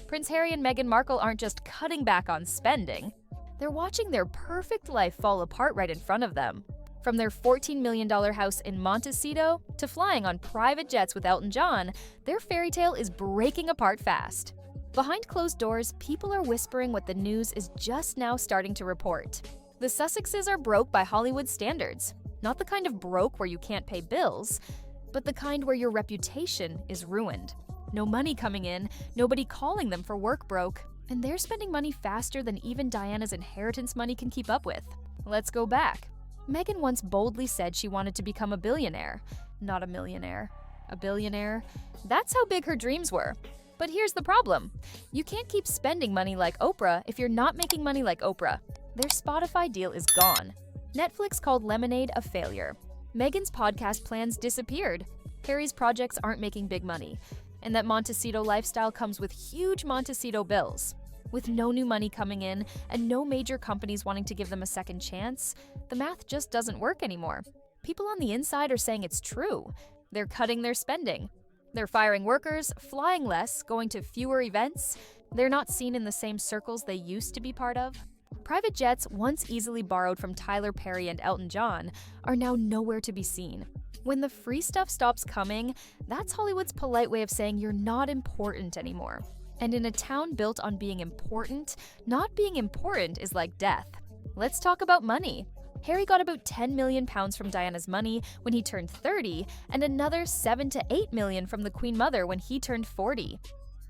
Prince Harry and Meghan Markle aren't just cutting back on spending. They're watching their perfect life fall apart right in front of them. From their $14 million house in Montecito to flying on private jets with Elton John, their fairy tale is breaking apart fast. Behind closed doors, people are whispering what the news is just now starting to report. The Sussexes are broke by Hollywood standards. Not the kind of broke where you can't pay bills, but the kind where your reputation is ruined. No money coming in, nobody calling them for work broke, and they're spending money faster than even Diana's inheritance money can keep up with. Let's go back. Meghan once boldly said she wanted to become a billionaire, not a millionaire. A billionaire? That's how big her dreams were. But here's the problem. You can't keep spending money like Oprah if you're not making money like Oprah. Their Spotify deal is gone. Netflix called Lemonade a failure. Meghan's podcast plans disappeared. Harry's projects aren't making big money. And that Montecito lifestyle comes with huge Montecito bills. With no new money coming in and no major companies wanting to give them a second chance, the math just doesn't work anymore. People on the inside are saying it's true. They're cutting their spending. They're firing workers, flying less, going to fewer events. They're not seen in the same circles they used to be part of. Private jets, once easily borrowed from Tyler Perry and Elton John, are now nowhere to be seen. When the free stuff stops coming, that's Hollywood's polite way of saying you're not important anymore. And in a town built on being important, not being important is like death. Let's talk about money. Harry got about £10 million from Diana's money when he turned 30, and another $7 to $8 million from the Queen Mother when he turned 40.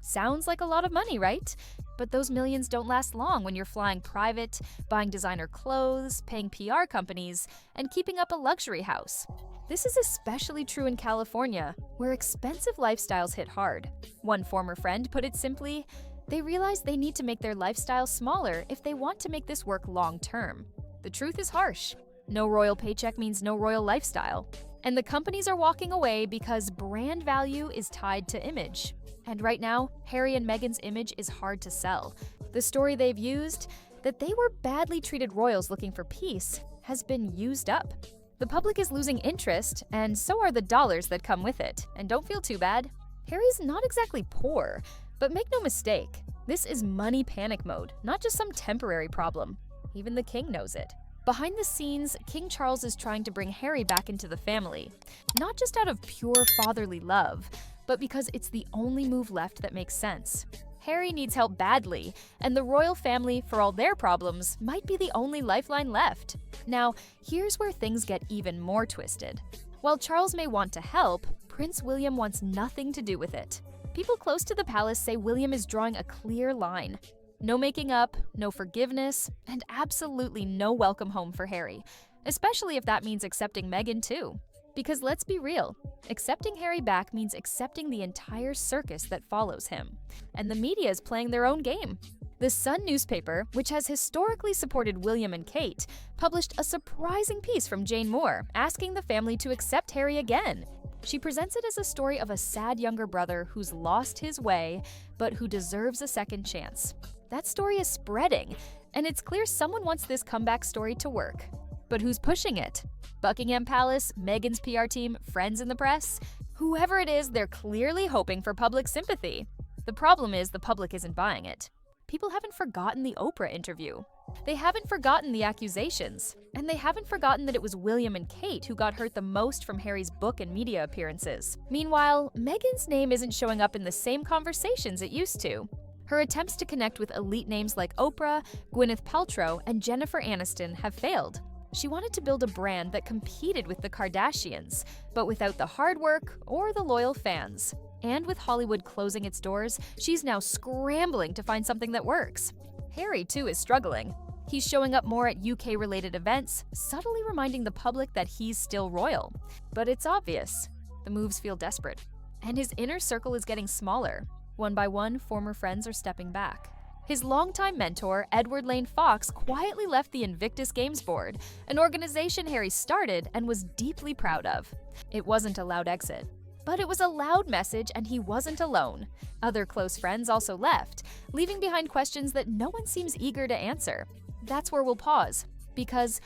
Sounds like a lot of money, right? But those millions don't last long when you're flying private, buying designer clothes, paying PR companies, and keeping up a luxury house. This is especially true in California, where expensive lifestyles hit hard. One former friend put it simply, they realize they need to make their lifestyle smaller if they want to make this work long-term. The truth is harsh. No royal paycheck means no royal lifestyle. And the companies are walking away because brand value is tied to image. And right now, Harry and Meghan's image is hard to sell. The story they've used, that they were badly treated royals looking for peace, has been used up. The public is losing interest, and so are the dollars that come with it. And don't feel too bad. Harry's not exactly poor, but make no mistake, this is money panic mode, not just some temporary problem. Even the king knows it. Behind the scenes, King Charles is trying to bring Harry back into the family, not just out of pure fatherly love, but because it's the only move left that makes sense. Harry needs help badly, and the royal family, for all their problems, might be the only lifeline left. Now, here's where things get even more twisted. While Charles may want to help, Prince William wants nothing to do with it. People close to the palace say William is drawing a clear line. No making up, no forgiveness, and absolutely no welcome home for Harry, especially if that means accepting Meghan too. Because let's be real, accepting Harry back means accepting the entire circus that follows him. And the media is playing their own game. The Sun newspaper, which has historically supported William and Kate, published a surprising piece from Jane Moore asking the family to accept Harry again. She presents it as a story of a sad younger brother who's lost his way, but who deserves a second chance. That story is spreading, and it's clear someone wants this comeback story to work. But who's pushing it? Buckingham Palace, Meghan's PR team, friends in the press? Whoever it is, they're clearly hoping for public sympathy. The problem is the public isn't buying it. People haven't forgotten the Oprah interview. They haven't forgotten the accusations. And they haven't forgotten that it was William and Kate who got hurt the most from Harry's book and media appearances. Meanwhile, Meghan's name isn't showing up in the same conversations it used to. Her attempts to connect with elite names like Oprah, Gwyneth Paltrow, and Jennifer Aniston have failed. She wanted to build a brand that competed with the Kardashians, but without the hard work or the loyal fans. And with Hollywood closing its doors, she's now scrambling to find something that works. Harry, too, is struggling. He's showing up more at UK-related events, subtly reminding the public that he's still royal. But it's obvious. The moves feel desperate. And his inner circle is getting smaller. One by one, former friends are stepping back. His longtime mentor, Edward Lane Fox, quietly left the Invictus Games Board, an organization Harry started and was deeply proud of. It wasn't a loud exit, but it was a loud message, and he wasn't alone. Other close friends also left, leaving behind questions that no one seems eager to answer. That's where we'll pause, because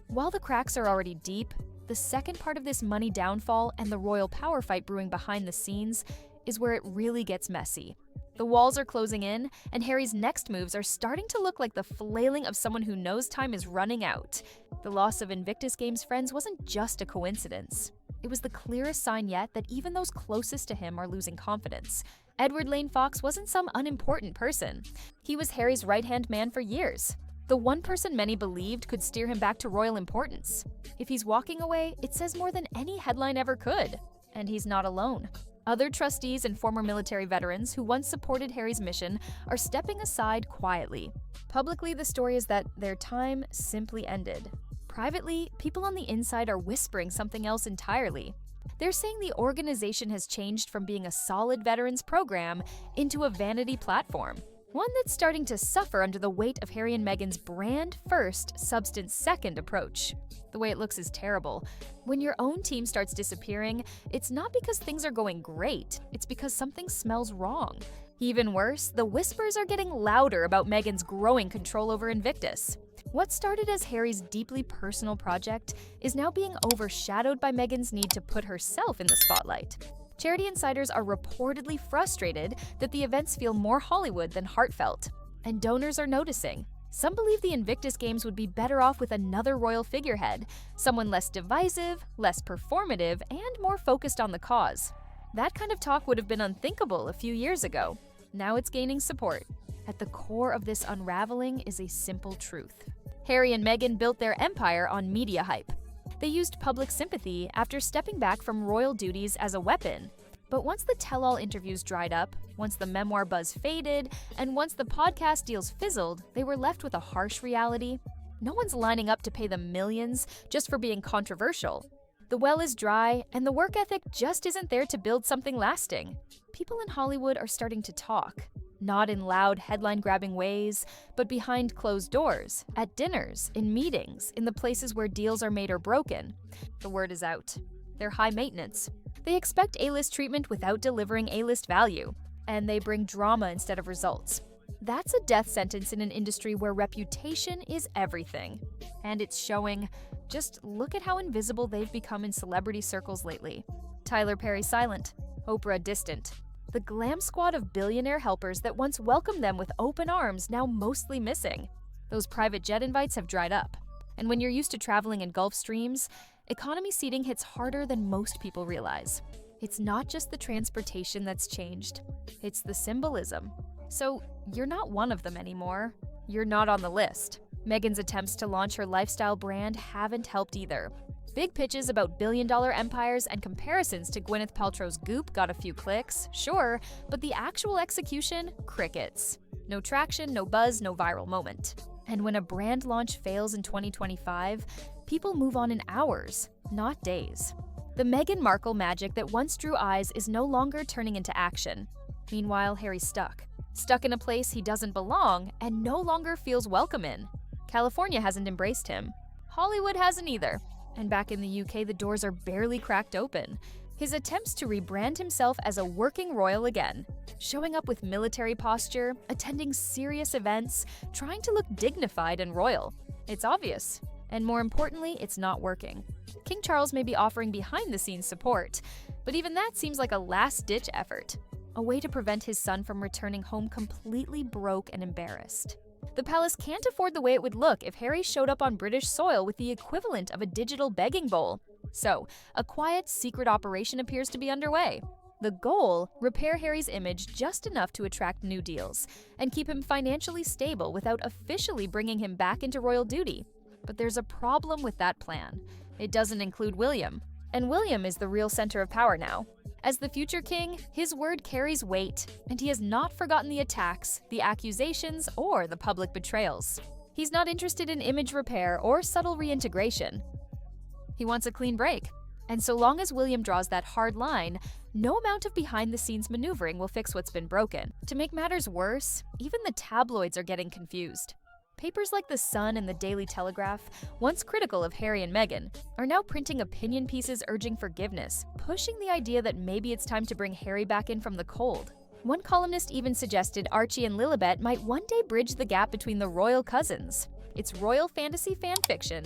while the cracks are already deep, the second part of this money downfall and the royal power fight brewing behind the scenes is where it really gets messy. The walls are closing in, and Harry's next moves are starting to look like the flailing of someone who knows time is running out. The loss of Invictus Games' friends wasn't just a coincidence. It was the clearest sign yet that even those closest to him are losing confidence. Edward Lane Fox wasn't some unimportant person. He was Harry's right-hand man for years. The one person many believed could steer him back to royal importance. If he's walking away, it says more than any headline ever could. And he's not alone. Other trustees and former military veterans who once supported Harry's mission are stepping aside quietly. Publicly, the story is that their time simply ended. Privately, people on the inside are whispering something else entirely. They're saying the organization has changed from being a solid veterans program into a vanity platform. One that's starting to suffer under the weight of Harry and Meghan's brand first, substance second approach. The way it looks is terrible. When your own team starts disappearing, it's not because things are going great, it's because something smells wrong. Even worse, the whispers are getting louder about Meghan's growing control over Invictus. What started as Harry's deeply personal project is now being overshadowed by Meghan's need to put herself in the spotlight. Charity insiders are reportedly frustrated that the events feel more Hollywood than heartfelt, and donors are noticing. Some believe the Invictus Games would be better off with another royal figurehead, someone less divisive, less performative, and more focused on the cause. That kind of talk would have been unthinkable a few years ago. Now it's gaining support. At the core of this unraveling is a simple truth. Harry and Meghan built their empire on media hype. They used public sympathy after stepping back from royal duties as a weapon. But once the tell-all interviews dried up, once the memoir buzz faded, and once the podcast deals fizzled, they were left with a harsh reality. No one's lining up to pay them millions just for being controversial. The well is dry, and the work ethic just isn't there to build something lasting. People in Hollywood are starting to talk. Not in loud, headline-grabbing ways, but behind closed doors, at dinners, in meetings, in the places where deals are made or broken. The word is out. They're high maintenance. They expect A-list treatment without delivering A-list value, and they bring drama instead of results. That's a death sentence in an industry where reputation is everything. And it's showing. Just look at how invisible they've become in celebrity circles lately. Tyler Perry silent, Oprah distant. The glam squad of billionaire helpers that once welcomed them with open arms now mostly missing. Those private jet invites have dried up. And when you're used to traveling in Gulf streams, economy seating hits harder than most people realize. It's not just the transportation that's changed, it's the symbolism. So you're not one of them anymore. You're not on the list. Meghan's attempts to launch her lifestyle brand haven't helped either. Big pitches about billion-dollar empires and comparisons to Gwyneth Paltrow's Goop got a few clicks, sure, but the actual execution? Crickets. No traction, no buzz, no viral moment. And when a brand launch fails in 2025, people move on in hours, not days. The Meghan Markle magic that once drew eyes is no longer turning into action. Meanwhile, Harry's stuck. Stuck in a place he doesn't belong and no longer feels welcome in. California hasn't embraced him. Hollywood hasn't either. And back in the UK, the doors are barely cracked open. His attempts to rebrand himself as a working royal again, showing up with military posture, attending serious events, trying to look dignified and royal. It's obvious. And more importantly, it's not working. King Charles may be offering behind-the-scenes support, but even that seems like a last-ditch effort. A way to prevent his son from returning home completely broke and embarrassed. The palace can't afford the way it would look if Harry showed up on British soil with the equivalent of a digital begging bowl. So, a quiet, secret operation appears to be underway. The goal? Repair Harry's image just enough to attract new deals, and keep him financially stable without officially bringing him back into royal duty. But there's a problem with that plan. It doesn't include William. And William is the real center of power now. As the future king, his word carries weight, and he has not forgotten the attacks, the accusations, or the public betrayals. He's not interested in image repair or subtle reintegration. He wants a clean break. And so long as William draws that hard line, no amount of behind-the-scenes maneuvering will fix what's been broken. To make matters worse, even the tabloids are getting confused. Papers like The Sun and the Daily Telegraph, once critical of Harry and Meghan, are now printing opinion pieces urging forgiveness, pushing the idea that maybe it's time to bring Harry back in from the cold. One columnist even suggested Archie and Lilibet might one day bridge the gap between the royal cousins. It's royal fantasy fan fiction.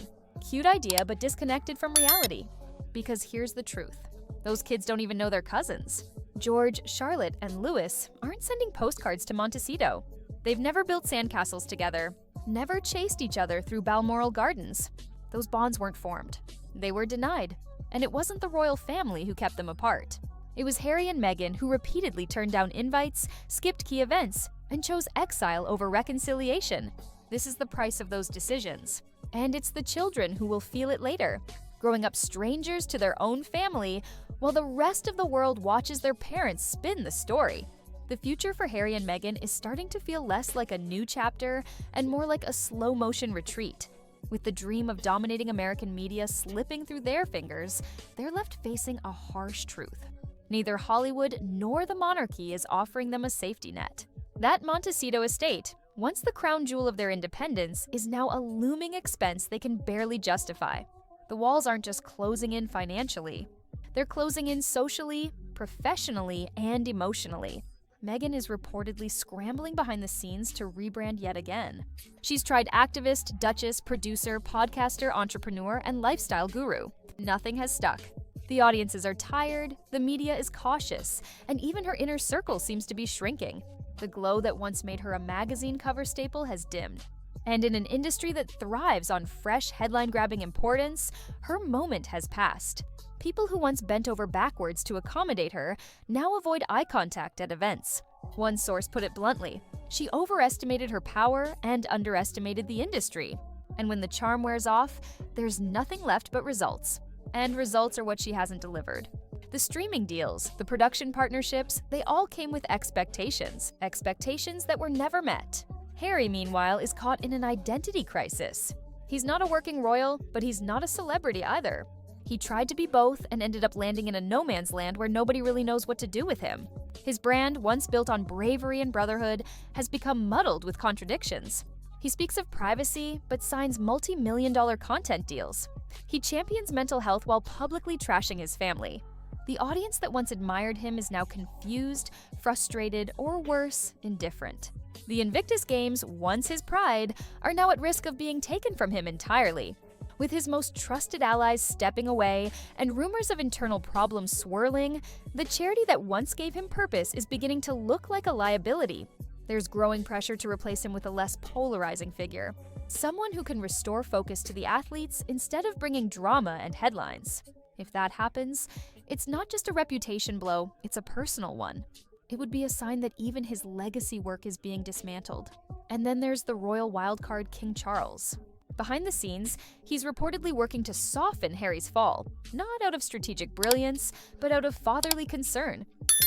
Cute idea, but disconnected from reality. Because here's the truth. Those kids don't even know they're cousins. George, Charlotte, and Louis aren't sending postcards to Montecito. They've never built sandcastles together, never chased each other through Balmoral Gardens. Those bonds weren't formed. They were denied. And it wasn't the royal family who kept them apart. It was Harry and Meghan who repeatedly turned down invites, skipped key events, and chose exile over reconciliation. This is the price of those decisions. And it's the children who will feel it later, growing up strangers to their own family while the rest of the world watches their parents spin the story. The future for Harry and Meghan is starting to feel less like a new chapter and more like a slow-motion retreat. With the dream of dominating American media slipping through their fingers, they're left facing a harsh truth. Neither Hollywood nor the monarchy is offering them a safety net. That Montecito estate, once the crown jewel of their independence, is now a looming expense they can barely justify. The walls aren't just closing in financially. They're closing in socially, professionally, and emotionally. Meghan is reportedly scrambling behind the scenes to rebrand yet again. She's tried activist, duchess, producer, podcaster, entrepreneur, and lifestyle guru. Nothing has stuck. The audiences are tired, the media is cautious, and even her inner circle seems to be shrinking. The glow that once made her a magazine cover staple has dimmed. And in an industry that thrives on fresh, headline-grabbing importance, her moment has passed. People who once bent over backwards to accommodate her now avoid eye contact at events. One source put it bluntly: she overestimated her power and underestimated the industry. And when the charm wears off, there's nothing left but results. And results are what she hasn't delivered. The streaming deals, the production partnerships, they all came with expectations that were never met. Harry, meanwhile, is caught in an identity crisis. He's not a working royal, but he's not a celebrity either. He tried to be both and ended up landing in a no-man's land where nobody really knows what to do with him. His brand, once built on bravery and brotherhood, has become muddled with contradictions. He speaks of privacy, but signs multi-million-dollar content deals. He champions mental health while publicly trashing his family. The audience that once admired him is now confused, frustrated, or worse, indifferent. The Invictus Games, once his pride, are now at risk of being taken from him entirely. With his most trusted allies stepping away and rumors of internal problems swirling, the charity that once gave him purpose is beginning to look like a liability. There's growing pressure to replace him with a less polarizing figure, someone who can restore focus to the athletes instead of bringing drama and headlines. If that happens, it's not just a reputation blow, it's a personal one. It would be a sign that even his legacy work is being dismantled. And then there's the royal wildcard King Charles. Behind the scenes, he's reportedly working to soften Harry's fall, not out of strategic brilliance, but out of fatherly concern.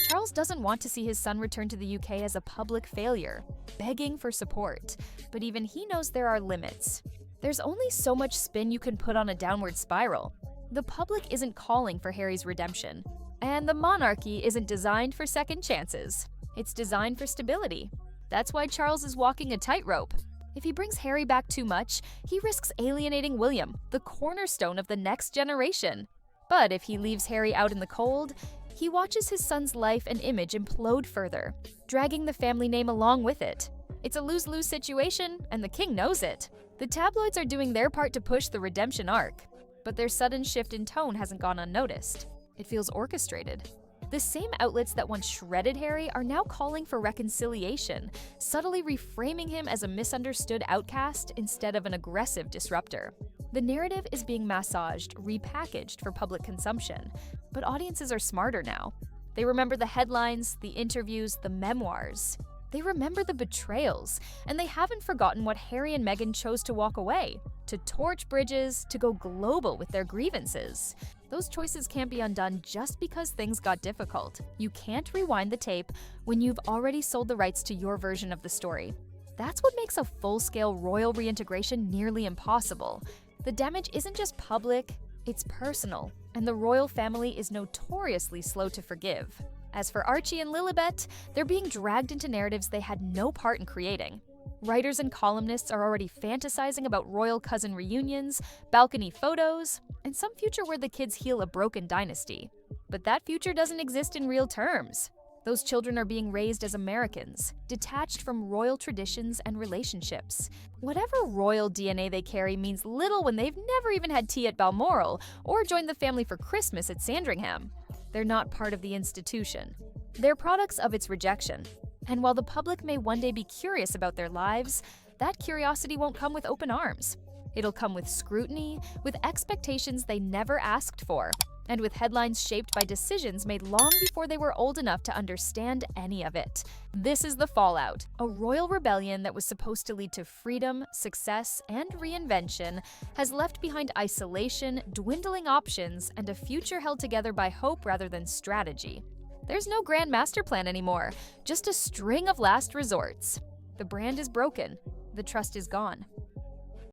Charles doesn't want to see his son return to the UK as a public failure, begging for support. But even he knows there are limits. There's only so much spin you can put on a downward spiral. The public isn't calling for Harry's redemption, and the monarchy isn't designed for second chances. It's designed for stability. That's why Charles is walking a tightrope. If he brings Harry back too much, he risks alienating William, the cornerstone of the next generation. But if he leaves Harry out in the cold, he watches his son's life and image implode further, dragging the family name along with it. It's a lose-lose situation, and the king knows it. The tabloids are doing their part to push the redemption arc, but their sudden shift in tone hasn't gone unnoticed. It feels orchestrated. The same outlets that once shredded Harry are now calling for reconciliation, subtly reframing him as a misunderstood outcast instead of an aggressive disruptor. The narrative is being massaged, repackaged for public consumption, but audiences are smarter now. They remember the headlines, the interviews, the memoirs. They remember the betrayals, and they haven't forgotten what Harry and Meghan chose to walk away, to torch bridges, to go global with their grievances. Those choices can't be undone just because things got difficult. You can't rewind the tape when you've already sold the rights to your version of the story. That's what makes a full-scale royal reintegration nearly impossible. The damage isn't just public, it's personal, and the royal family is notoriously slow to forgive. As for Archie and Lilibet, they're being dragged into narratives they had no part in creating. Writers and columnists are already fantasizing about royal cousin reunions, balcony photos, and some future where the kids heal a broken dynasty. But that future doesn't exist in real terms. Those children are being raised as Americans, detached from royal traditions and relationships. Whatever royal DNA they carry means little when they've never even had tea at Balmoral or joined the family for Christmas at Sandringham. They're not part of the institution. They're products of its rejection. And while the public may one day be curious about their lives, that curiosity won't come with open arms. It'll come with scrutiny, with expectations they never asked for, and with headlines shaped by decisions made long before they were old enough to understand any of it. This is the fallout. A royal rebellion that was supposed to lead to freedom, success, and reinvention has left behind isolation, dwindling options, and a future held together by hope rather than strategy. There's no grand master plan anymore, just a string of last resorts. The brand is broken. The trust is gone.